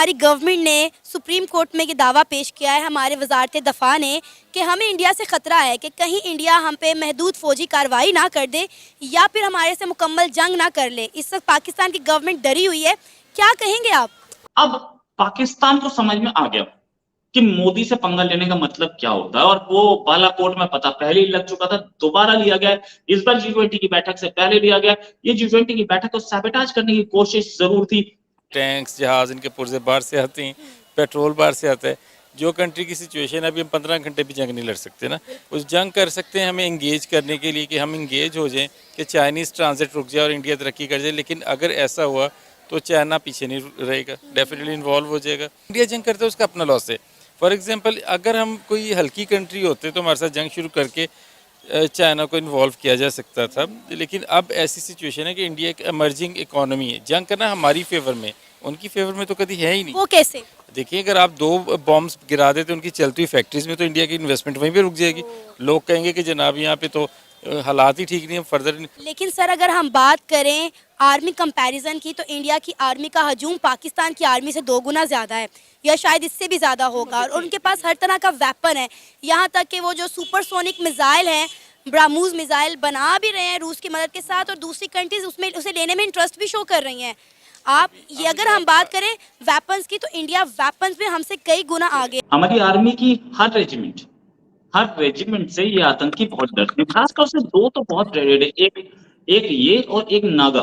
हमारी गवर्नमेंट ने supreme court में ये दावा पेश किया है, हमारे वजारत दफ़ा ने, कि हमें इंडिया से ख़तरा है कि कहीं इंडिया हम पे महदूद फ़ौजी कार्रवाई ना कर दे या फिर हमारे से मुकम्मल जंग ना कर ले। इस वक्त पाकिस्तान की गवर्नमेंट डरी हुई है, क्या कहेंगे आप? अब पाकिस्तान को समझ में आ गया कि मोदी से पंगा लेने का मतलब क्या होता है, और वो बालाकोट में पता पहले ही लग चुका था, दोबारा लिया गया। इस बार G20 की बैठक से पहले लिया गया। ये G20 की बैठक को सैबोटाज करने की कोशिश जरूर थी। टैंक्स, जहाज, इनके पुर्जे बाहर से आते हैं, पेट्रोल बाहर से आता है। जो कंट्री की सिचुएशन है, अभी हम 15 घंटे भी जंग नहीं लड़ सकते ना। उस जंग कर सकते हैं हमें इंगेज करने के लिए, कि हम इंगेज हो जाएं कि चाइनीज़ ट्रांजिट रुक जाए और इंडिया तरक्की कर जाए। लेकिन अगर ऐसा हुआ तो चाइना पीछे नहीं रहेगा, डेफिनेटली इन्वॉल्व हो जाएगा। इंडिया जंग करता है उसका अपना लॉस है। फॉर एग्जांपल, अगर हम कोई हल्की कंट्री होते तो हमारे साथ जंग शुरू करके चाइना को इन्वॉल्व किया जा सकता था। लेकिन अब ऐसी सिचुएशन है कि इंडिया एक एमर्जिंग इकोनॉमी है। जंग करना हमारी फेवर में, उनकी फेवर में तो कभी है ही नहीं। वो कैसे? देखिए, अगर आप 2 बॉम्ब्स गिरा देते उनकी चलती हुई फैक्ट्रीज में, तो इंडिया की इन्वेस्टमेंट वहीं पे रुक जाएगी। लोग कहेंगे कि जनाब यहाँ पे तो हालात ही ठीक नहीं है, फर्दर। लेकिन सर, अगर हम बात करें आर्मी कंपैरिजन की, तो इंडिया की आर्मी का हजूम पाकिस्तान की आर्मी से 2 गुना ज़्यादा है, या शायद इससे भी ज़्यादा होगा। और उनके पास हर तरह का वेपन है, यहाँ तक कि वो जो सुपरसोनिक मिसाइल हैं, ब्राह्मोस मिसाइल बना भी रहे हैं रूस की मदद के साथ, और दूसरी कंट्रीज उसमें उसे लेने में इंटरेस्ट भी शो कर रही हैं। आप ये, अगर हम बात करें वेपन्स की, तो इंडिया वेपन्स में हमसे कई गुना आगे। हमारी आर्मी की हर रेजिमेंट से ये आतंकी बहुत डरते हैं। खासतौर से 2 तो बहुत ड्रेडेड है, एक ये और एक नागा।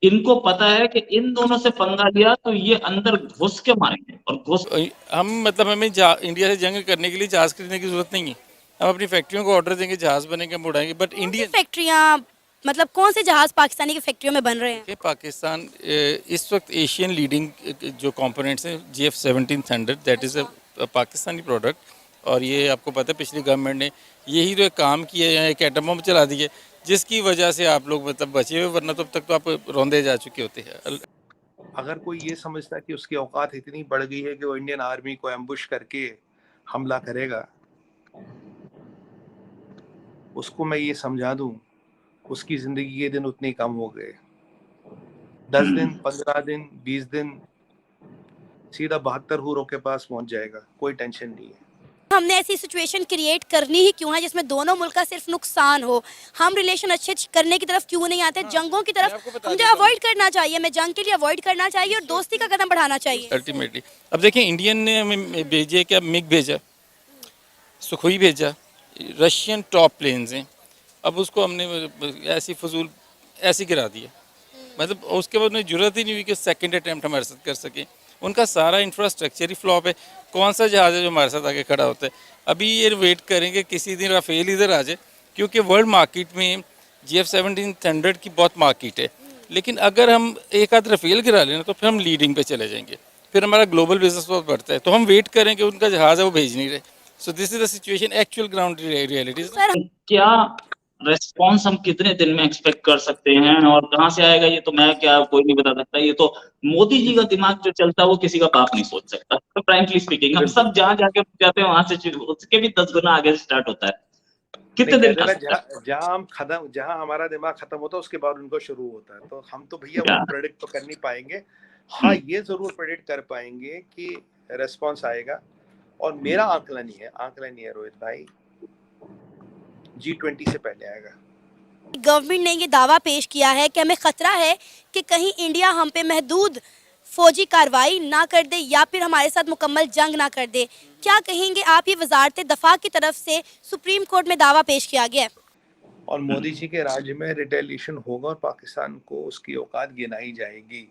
इनको पता है कि इन दोनों से पंगा लिया तो ये अंदर घुस के मारेंगे, और घुस। हम मतलब हमें इंडिया से जंग करने के लिए जहाज़ खरीदने की जरूरत नहीं है। हम अपनी फैक्ट्रियों को ऑर्डर देंगे, जहाज़ बनेंगे, हम उड़ाएंगे। बट इंडिया फैक्ट्रियाँ, मतलब कौन से जहाज पाकिस्तानी की फैक्ट्रियों में बन रहे हैं? कि पाकिस्तान इस वक्त एशियन लीडिंग जो कंपोनेंट्स हैं, GF-17 thunder, that is a Pakistani product. और ये आपको पता है, पिछली गवर्नमेंट ने यही तो एक काम किया है, एक एटम बम चला दिया, जिसकी वजह से आप लोग मतलब बचे हुए, वरना तो अब तक तो आप रौंदे जा चुके होते हैं। अगर कोई ये समझता है कि उसकी औकात इतनी बढ़ गई है कि वो इंडियन आर्मी को एम्बुश करके हमला करेगा, उसको मैं ये समझा दूं, उसकी जिंदगी के दिन उतने कम हो गए। 10 दिन, 15 दिन, 20 दिन सीधा 72 हूरों के पास पहुंच जाएगा, कोई टेंशन नहीं है। हमने ऐसी सिचुएशन क्रिएट करनी ही क्यों है जिसमें दोनों मुल्क का सिर्फ नुकसान हो? हम रिलेशन अच्छे करने की तरफ क्यों नहीं आते? जंगों की तरफ मुझे अवॉइड करना चाहिए, मैं जंग के लिए अवॉइड करना चाहिए और दोस्ती का कदम बढ़ाना चाहिए। अल्टीमेटली अब देखिए, इंडियन ने हमें भेजे क्या, मिग भेजा, सुखोई भेजा, रशियन टॉप प्लेन्स हैं। अब उसको हमने ऐसी फजूल ऐसी गिरा दिया, मतलब उसके बाद उन्हें जरूरत ही नहीं हुई कि सेकंड अटैम्प्ट हमारे साथ कर सके। उनका सारा इंफ्रास्ट्रक्चर ही फ्लॉप है। कौन सा जहाज़ है जो हमारे साथ आगे खड़ा होता है? अभी ये वेट करेंगे किसी दिन राफेल इधर आ जाए, क्योंकि वर्ल्ड मार्केट में GF-17 थंडर की बहुत मार्केट है। लेकिन अगर हम एक आध राफेल गिरा लेना तो फिर हम लीडिंग पे चले जाएंगे, फिर हमारा ग्लोबल बिजनेस बहुत बढ़ता है। तो हम वेट करेंगे, उनका जहाज़ है वो भेज नहीं रहे। So this is the situation, actual ground reality. क्या रेस्पॉन्स हम कितने दिन में एक्सपेक्ट कर सकते हैं, और कहां से आएगा ये तो मैं क्या कोई नहीं बता सकता। ये तो मोदी जी का दिमाग जो चलता है वो किसी का बाप नहीं सोच सकता। तो फ्रैंकली स्पीकिंग, हम सब जहां जाके जाते हैं वहां से उसके भी 10 गुना आगे स्टार्ट होता है। कितने दिन का सकता है? जहां हमारा दिमाग खत्म होता है उसके बाद उनको शुरू होता है। तो हम तो भैया वो प्रेडिक्ट तो कर नहीं पाएंगे। हाँ, ये जरूर प्रेडिक्ट कर पाएंगे कि रेस्पॉन्स आएगा। और मेरा आंकलन ही है रोहित भाई, G20 से पहले आएगा। गवर्नमेंट ने ये दावा पेश किया है कि हमें खतरा है कि कहीं इंडिया हम पे महदूद फौजी कार्रवाई ना कर दे या फिर हमारे साथ मुकम्मल जंग ना कर दे। क्या कहेंगे आप? ये वजारत दफा की तरफ से सुप्रीम कोर्ट में दावा पेश किया गया है। और मोदी जी के राज्य में रिटेलिएशन होगा और पाकिस्तान को उसकी औकात गिनाई जाएगी।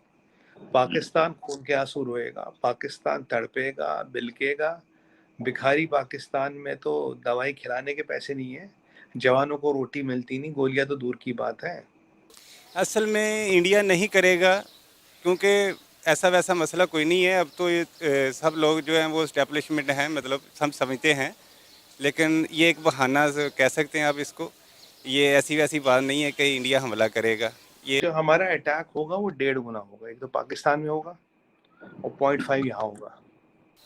पाकिस्तान खून के आंसू रोएगा, पाकिस्तान तड़पेगा, बिलकेगा। भिखारी पाकिस्तान में तो दवाई खिलाने के पैसे नहीं है, जवानों को रोटी मिलती नहीं, गोलियां तो दूर की बात है। असल में इंडिया नहीं करेगा, क्योंकि ऐसा वैसा मसला कोई नहीं है। अब तो ये सब लोग जो हैं वो इस्टेब्लिशमेंट हैं, मतलब हम समझते हैं। लेकिन ये एक बहाना कह सकते हैं आप इसको। ये ऐसी वैसी बात नहीं है कि इंडिया हमला करेगा। ये जो हमारा अटैक होगा वो 1.5 गुना होगा। एक तो पाकिस्तान में होगा और 0.5 यहाँ होगा।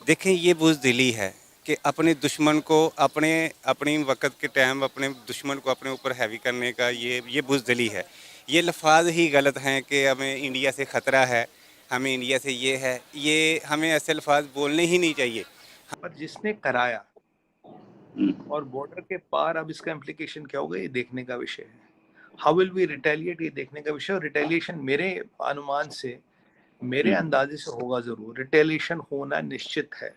देखें, ये बुज़दिली है कि अपने दुश्मन को अपनी वक़्त के टाइम अपने दुश्मन को अपने ऊपर हैवी करने का ये बुज़दिली है। ये लफ्ज़ ही गलत हैं कि हमें इंडिया से ख़तरा है। हमें इंडिया से ये है, ये हमें ऐसे अल्फाज बोलने ही नहीं चाहिए। पर जिसने कराया हम्म, और बॉर्डर के पार अब इसका इम्प्लीकेशन क्या होगा ये देखने का विषय है। हाउ विल वी रिटेलिएट ये देखने का विषय। और रिटेलिएशन मेरे अनुमान से, मेरे अंदाजे से होगा जरूर, रिटेलिएशन होना निश्चित है।